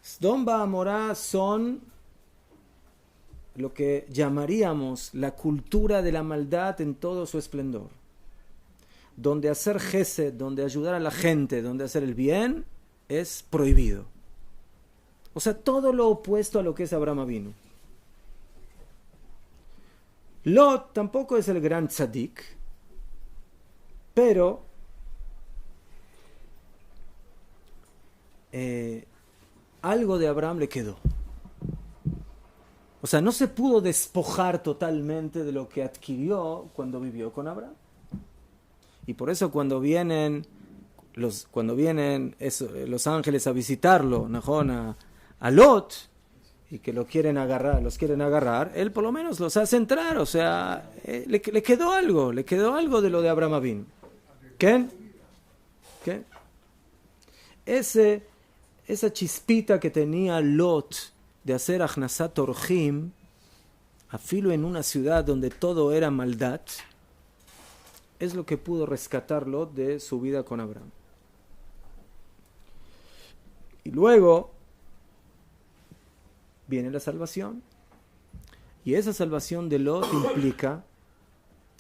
Sdom Amorá son lo que llamaríamos la cultura de la maldad en todo su esplendor. Donde hacer gesed, donde ayudar a la gente, donde hacer el bien, es prohibido. O sea, todo lo opuesto a lo que es Abraham Avinu. Lot tampoco es el gran tzadik, pero algo de Abraham le quedó. O sea, no se pudo despojar totalmente de lo que adquirió cuando vivió con Abraham. Y por eso cuando vienen los ángeles a visitarlo, a Lot, y que los quieren agarrar, él por lo menos los hace entrar. O sea, le quedó algo de lo de Abraham Avinu. ¿Qué? Esa chispita que tenía Lot de hacer Achnasat Orjim, afilo en una ciudad donde todo era maldad, es lo que pudo rescatarlo de su vida con Abraham. Y luego viene la salvación. Y esa salvación de Lot implica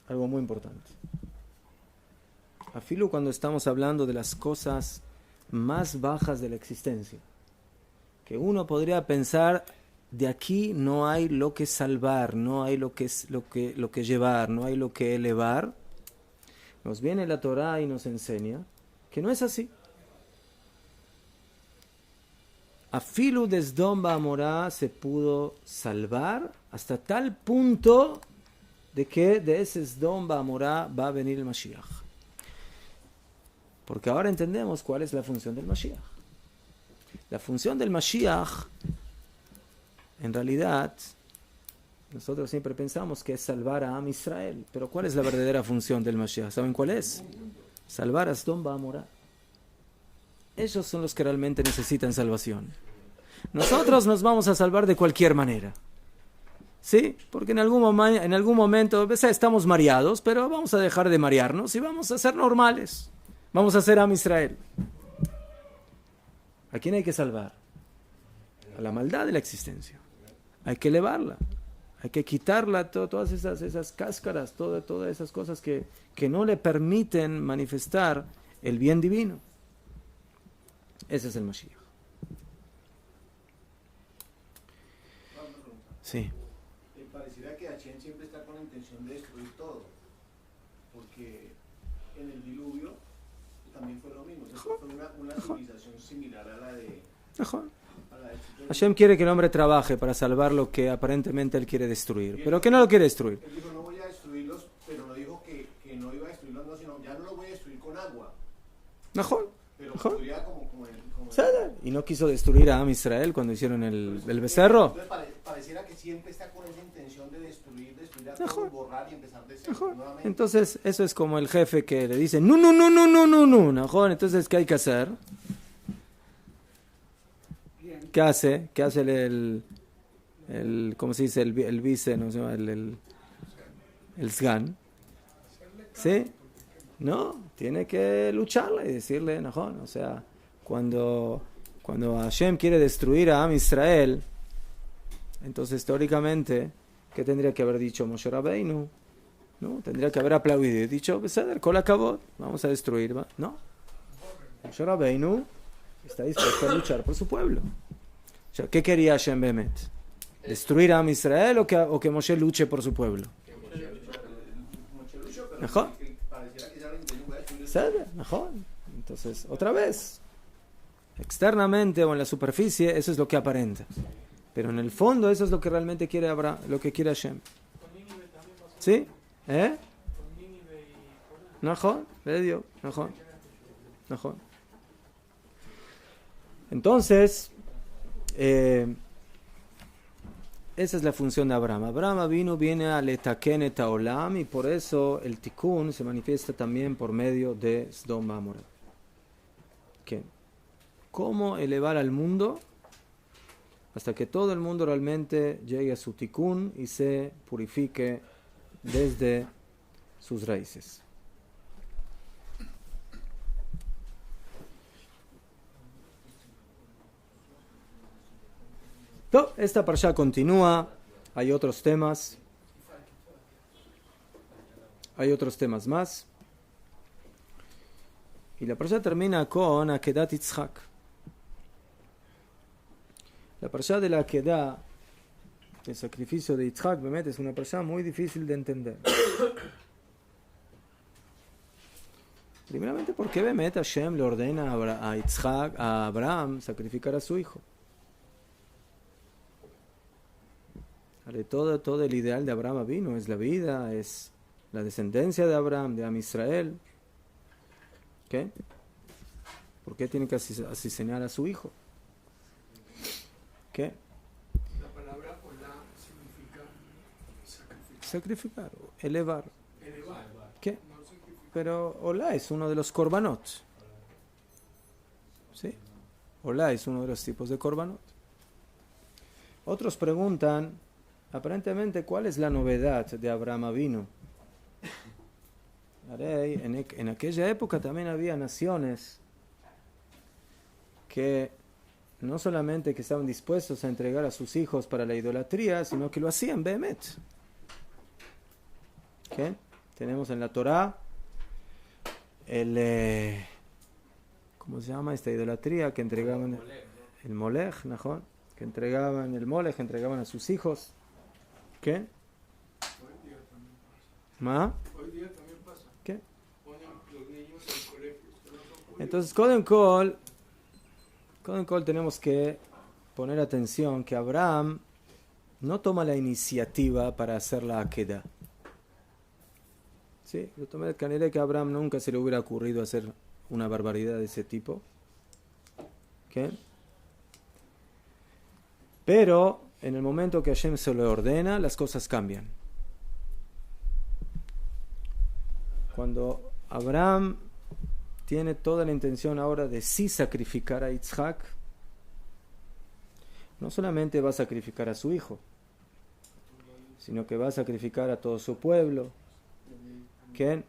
algo muy importante. Afilo cuando estamos hablando de las cosas más bajas de la existencia, que uno podría pensar, de aquí no hay lo que salvar, no hay lo que llevar, no hay lo que elevar. Nos viene la Torá y nos enseña que no es así. Afilu de Sdom Amorá se pudo salvar hasta tal punto de que de ese Sdom Amorá va a venir el Mashiach. Porque ahora entendemos cuál es la función del Mashiach. La función del Mashiach, en realidad, nosotros siempre pensamos que es salvar a Am Israel. Pero ¿cuál es la verdadera función del Mashiach? ¿Saben cuál es? Salvar a Sdom Amorá. Ellos son los que realmente necesitan salvación. Nosotros nos vamos a salvar de cualquier manera. ¿Sí? Porque en algún momento estamos mareados, pero vamos a dejar de marearnos y vamos a ser normales. Vamos a ser Am Israel. ¿A quién hay que salvar? A la maldad de la existencia. Hay que elevarla. Hay que quitarla, todas esas cáscaras, todas esas cosas que no le permiten manifestar el bien divino. Ese es el Mashiach. Sí. Pareciera que Hashem siempre está con la intención de destruir todo, porque en el diluvio también fue lo mismo. Fue una civilización similar a la de... Hashem quiere que el hombre trabaje para salvar lo que aparentemente él quiere destruir, pero que no lo quiere destruir. Él dijo, no voy a destruirlos, pero no dijo que no iba a destruirlos, no, sino ya no los voy a destruir con agua. Pero podría como y no quiso destruir a Am Israel cuando hicieron el becerro. Entonces pareciera que siempre está con esa intención de destruir a todos, borrar y empezar de cero nuevamente. Entonces eso es como el jefe que le dice no. Entonces ¿qué hay que hacer? ¿Qué hace? ¿Qué hace el ¿cómo se dice? El vice, no sé, el sgan? ¿Sí? No, tiene que lucharle y decirle, o sea, cuando Hashem quiere destruir a Am Israel, entonces teóricamente, ¿qué tendría que haber dicho Moshe Rabbeinu? ¿No? Tendría que haber aplaudido y dicho, Beseder, kol hakavod, vamos a destruir, ¿va? No. Moshe Rabbeinu está dispuesto a luchar por su pueblo. O sea, ¿qué quería Hashem Bemet? ¿Destruir a Am Israel o que Moshe luche por su pueblo? ¿Mejor? Entonces, otra vez, externamente o en la superficie, eso es lo que aparenta. Pero en el fondo, eso es lo que realmente quiere Abraham, lo que quiere Hashem. ¿Sí? Mejor. Entonces, esa es la función de Abraham. Abraham viene a letaken et haolam, y por eso el tikkun se manifiesta también por medio de Sdom Amora. ¿Qué? ¿Cómo elevar al mundo hasta que todo el mundo realmente llegue a su tikkun y se purifique desde sus raíces? Esta parasha continúa, hay otros temas más. Y la parasha termina con Akedat Yitzhak. La parasha de la Akedah, el sacrificio de Yitzhak, es una parasha muy difícil de entender. Primeramente porque Hashem le ordena a Yitzhak, a Abraham, sacrificar a su hijo. Todo el ideal de Abraham vino, es la vida, es la descendencia de Abraham, de Am Israel. ¿Qué? ¿Por qué tiene que asesinar a su hijo? ¿Qué? La palabra olá significa sacrificar, elevar. elevar. ¿Qué? No significa. Pero olá es uno de los korbanot. ¿Sí? Olá es uno de los tipos de korbanot. Otros preguntan, aparentemente, ¿cuál es la novedad de Abraham Avinu? En aquella época también había naciones que no solamente que estaban dispuestos a entregar a sus hijos para la idolatría, sino que lo hacían behemet. ¿Qué? Tenemos en la Torá ¿cómo se llama esta idolatría? Que entregaban el Molech, ¿no? Que entregaban el Molech, entregaban a sus hijos. ¿Qué? Hoy día también pasa. ¿Ma? Hoy día también pasa. ¿Qué? Ponen los niños en colegios que no son judíos. Entonces, Koden Kol tenemos que poner atención que Abraham no toma la iniciativa para hacer la Akedah. Sí, yo tomé que a Abraham nunca se le hubiera ocurrido hacer una barbaridad de ese tipo. ¿Qué? Pero en el momento que Hashem se lo ordena, las cosas cambian. Cuando Abraham tiene toda la intención ahora de sí sacrificar a Yitzhak, no solamente va a sacrificar a su hijo, sino que va a sacrificar a todo su pueblo. ¿Quién?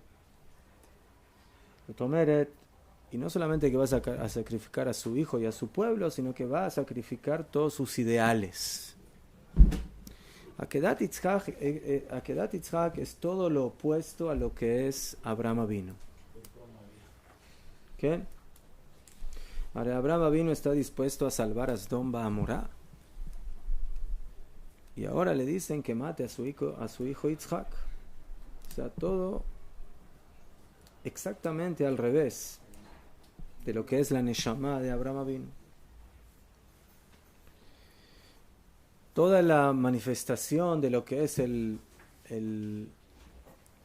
Y no solamente que va a sacrificar a su hijo y a su pueblo, sino que va a sacrificar todos sus ideales. Akedat Yitzhak es todo lo opuesto a lo que es Abraham Avinu. ¿Qué? Ahora Abraham Avinu está dispuesto a salvar a Sdom Ba'amorá. Y ahora le dicen que mate a su hijo Yitzhak. O sea, todo exactamente al revés de lo que es la Neshama de Abraham Avinu. Toda la manifestación de lo que es el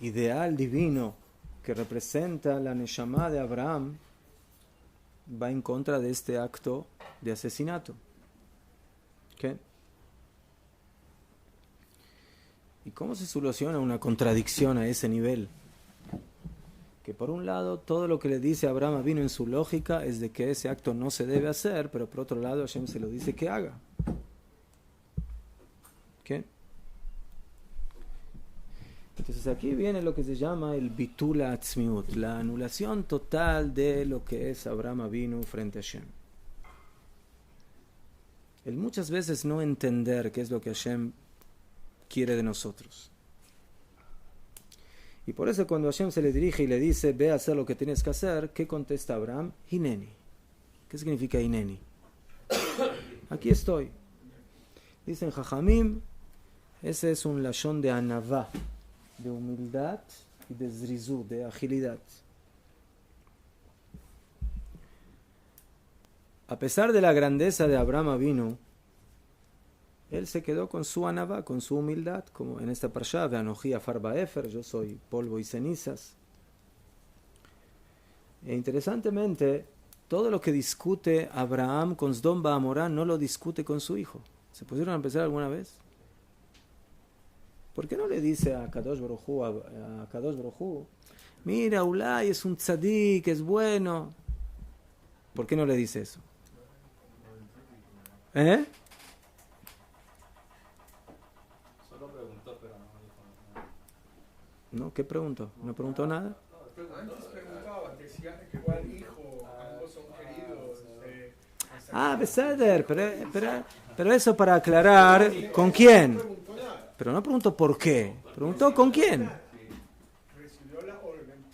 ideal divino que representa la Neshama de Abraham va en contra de este acto de asesinato. ¿Qué? ¿Y cómo se soluciona una contradicción a ese nivel? Que por un lado todo lo que le dice Abraham Avinu en su lógica es de que ese acto no se debe hacer, pero por otro lado Hashem se lo dice que haga. ¿Qué? Entonces aquí viene lo que se llama el bitul atzmiut, la anulación total de lo que es Abraham Avinu frente a Hashem. El muchas veces no entender qué es lo que Hashem quiere de nosotros. Y por eso cuando Hashem se le dirige y le dice, ve a hacer lo que tienes que hacer, ¿qué contesta Abraham? Hineni. ¿Qué significa Hineni? Aquí estoy. Dicen Jajamim, ese es un lashon de anavá, de humildad y de zrizú, de agilidad. A pesar de la grandeza de Abraham Avinu, él se quedó con su anavá, con su humildad, como en esta parsha, Ve'anoji afar ba'efer, yo soy polvo y cenizas. E interesantemente, todo lo que discute Abraham con Sdom Ba'amorá no lo discute con su hijo. ¿Se pusieron a pensar alguna vez? ¿Por qué no le dice a Kadosh Baruj Hu, a Kadosh Baruj Hu, mira, Ulay es un tzadik, es bueno? ¿Por qué no le dice eso? ¿Eh? Solo preguntó, pero no dijo nada. ¿No? ¿Qué preguntó? ¿No preguntó nada? Antes preguntaba que si cuál hijo, ambos son queridos. Beseder, pero eso para aclarar con quién. Pero no preguntó por qué, preguntó con quién. Recibió la orden.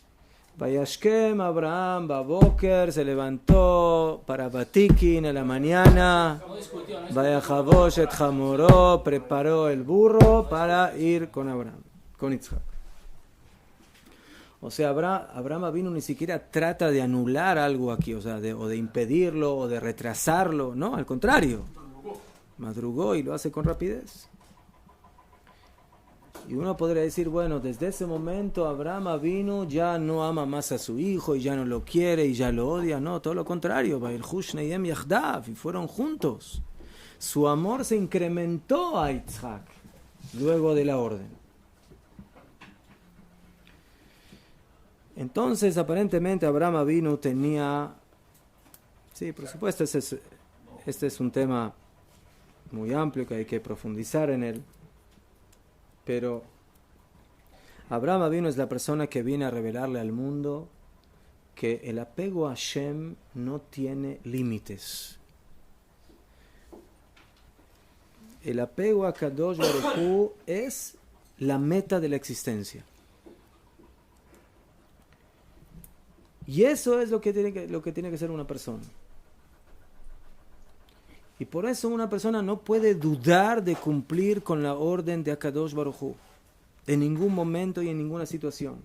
Vayashkem Abraham Baboker se levantó para Batikin en la mañana. No discutió, no Vayajavosh et Hamoró preparó el burro para ir con Abraham, con Yitzhak. O sea, Abraham Avinu ni siquiera trata de anular algo aquí, o sea, o de impedirlo o de retrasarlo, no, al contrario. Madrugó y lo hace con rapidez. Y uno podría decir, bueno, desde ese momento Abraham Avinu ya no ama más a su hijo y ya no lo quiere y ya lo odia. No, todo lo contrario. Y fueron juntos. Su amor se incrementó a Yitzhak luego de la orden. Entonces, aparentemente, Abraham Avinu tenía... Sí, por supuesto, este es un tema muy amplio que hay que profundizar en él. Pero Abraham Avinu es la persona que viene a revelarle al mundo que el apego a Hashem no tiene límites. El apego a Kadosh Baruj Hu es la meta de la existencia. Y eso es lo que tiene que ser una persona. Y por eso una persona no puede dudar de cumplir con la orden de Akadosh Baruj Hu en ningún momento y en ninguna situación.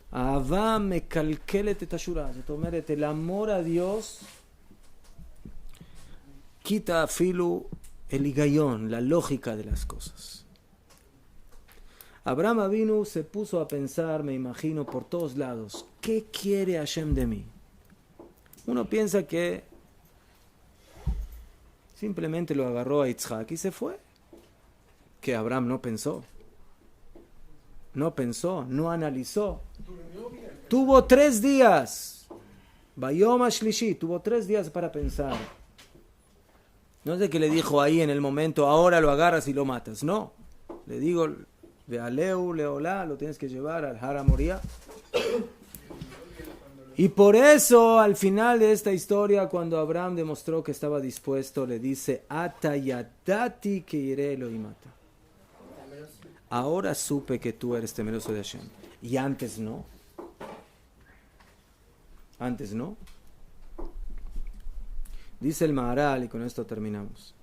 Ahava mekalkelet et hashura. El amor a Dios quita afilu el higayón, la lógica de las cosas. Abraham Avinu se puso a pensar, me imagino, por todos lados, ¿qué quiere Hashem de mí? Uno piensa que simplemente lo agarró a Yitzhak y se fue. Que Abraham no pensó, no analizó. Tuvo 3 días. Bayom Ashlishi, tuvo 3 días para pensar. No es de que le dijo ahí en el momento, ahora lo agarras y lo matas. No, le digo, Vealeu, Leolá, lo tienes que llevar al Hara Moriah. Y por eso, al final de esta historia, cuando Abraham demostró que estaba dispuesto, le dice, Atayadati que iré lo y mata. Ahora supe que tú eres temeroso de Hashem. Y antes no. Antes no. Dice el Maharal, y con esto terminamos.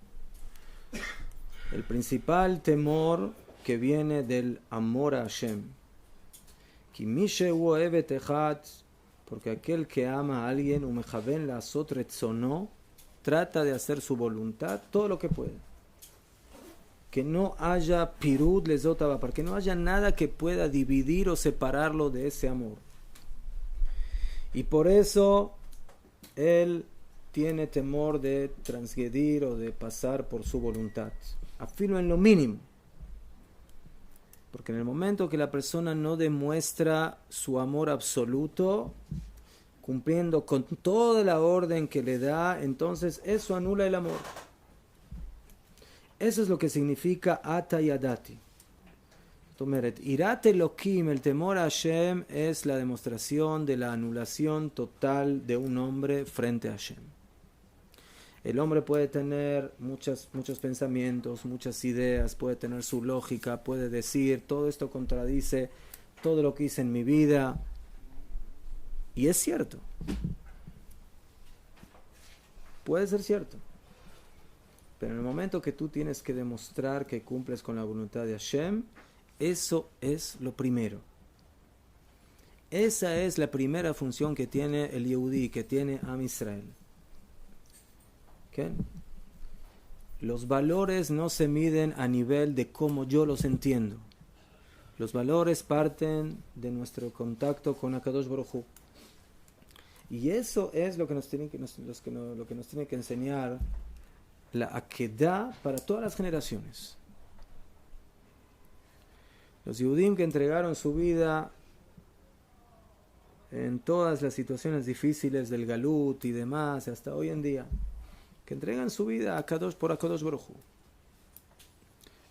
El principal temor que viene del amor a Hashem. Ki mishe hu ohevet echad, porque aquel que ama a alguien, umejaven la asot retzono, trata de hacer su voluntad todo lo que puede. Que no haya pirud lezotaba, para que no haya nada que pueda dividir o separarlo de ese amor. Y por eso él tiene temor de transgredir o de pasar por su voluntad, afirmo en lo mínimo. Porque en el momento que la persona no demuestra su amor absoluto, cumpliendo con toda la orden que le da, entonces eso anula el amor. Eso es lo que significa Atayadati. Irat Elohim, el temor a Hashem, es la demostración de la anulación total de un hombre frente a Hashem. El hombre puede tener muchos pensamientos, muchas ideas, puede tener su lógica, puede decir, todo esto contradice todo lo que hice en mi vida. Y es cierto. Puede ser cierto. Pero en el momento que tú tienes que demostrar que cumples con la voluntad de Hashem, eso es lo primero. Esa es la primera función que tiene el Yehudí, que tiene Am Israel. ¿Okay? Los valores no se miden a nivel de cómo yo los entiendo. Los valores parten de nuestro contacto con Akadosh Baruj Hu. Y eso es lo que nos tiene que enseñar la Akedah para todas las generaciones. Los Yehudim que entregaron su vida en todas las situaciones difíciles del Galut y demás, hasta hoy en día, que entregan su vida a Kadosh por Akadosh Baruj Hu.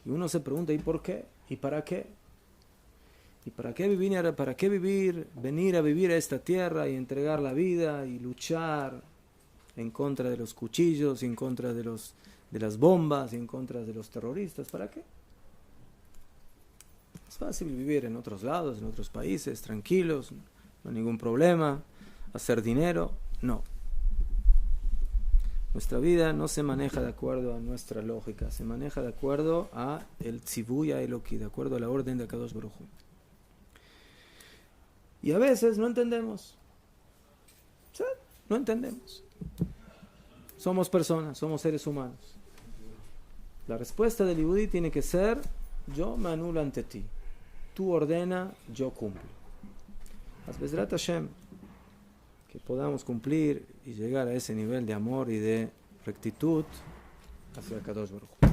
Y uno se pregunta, ¿y por qué? ¿Y para qué? ¿Y para qué venir a vivir a esta tierra y entregar la vida y luchar en contra de los cuchillos, en contra de las bombas, en contra de los terroristas? ¿Para qué? Es fácil vivir en otros lados, en otros países, tranquilos, no hay ningún problema, hacer dinero. No. Nuestra vida no se maneja de acuerdo a nuestra lógica, se maneja de acuerdo a el Tzivuy Eloki, de acuerdo a la orden de Akadosh Baruj Hu. Y a veces no entendemos. ¿Sí? No entendemos. Somos personas, somos seres humanos. La respuesta del Yehudí tiene que ser: yo me anulo ante ti. Tú ordena, yo cumplo. Bezrat Hashem, que podamos cumplir y llegar a ese nivel de amor y de rectitud hacia Kadosh Baruj Hu.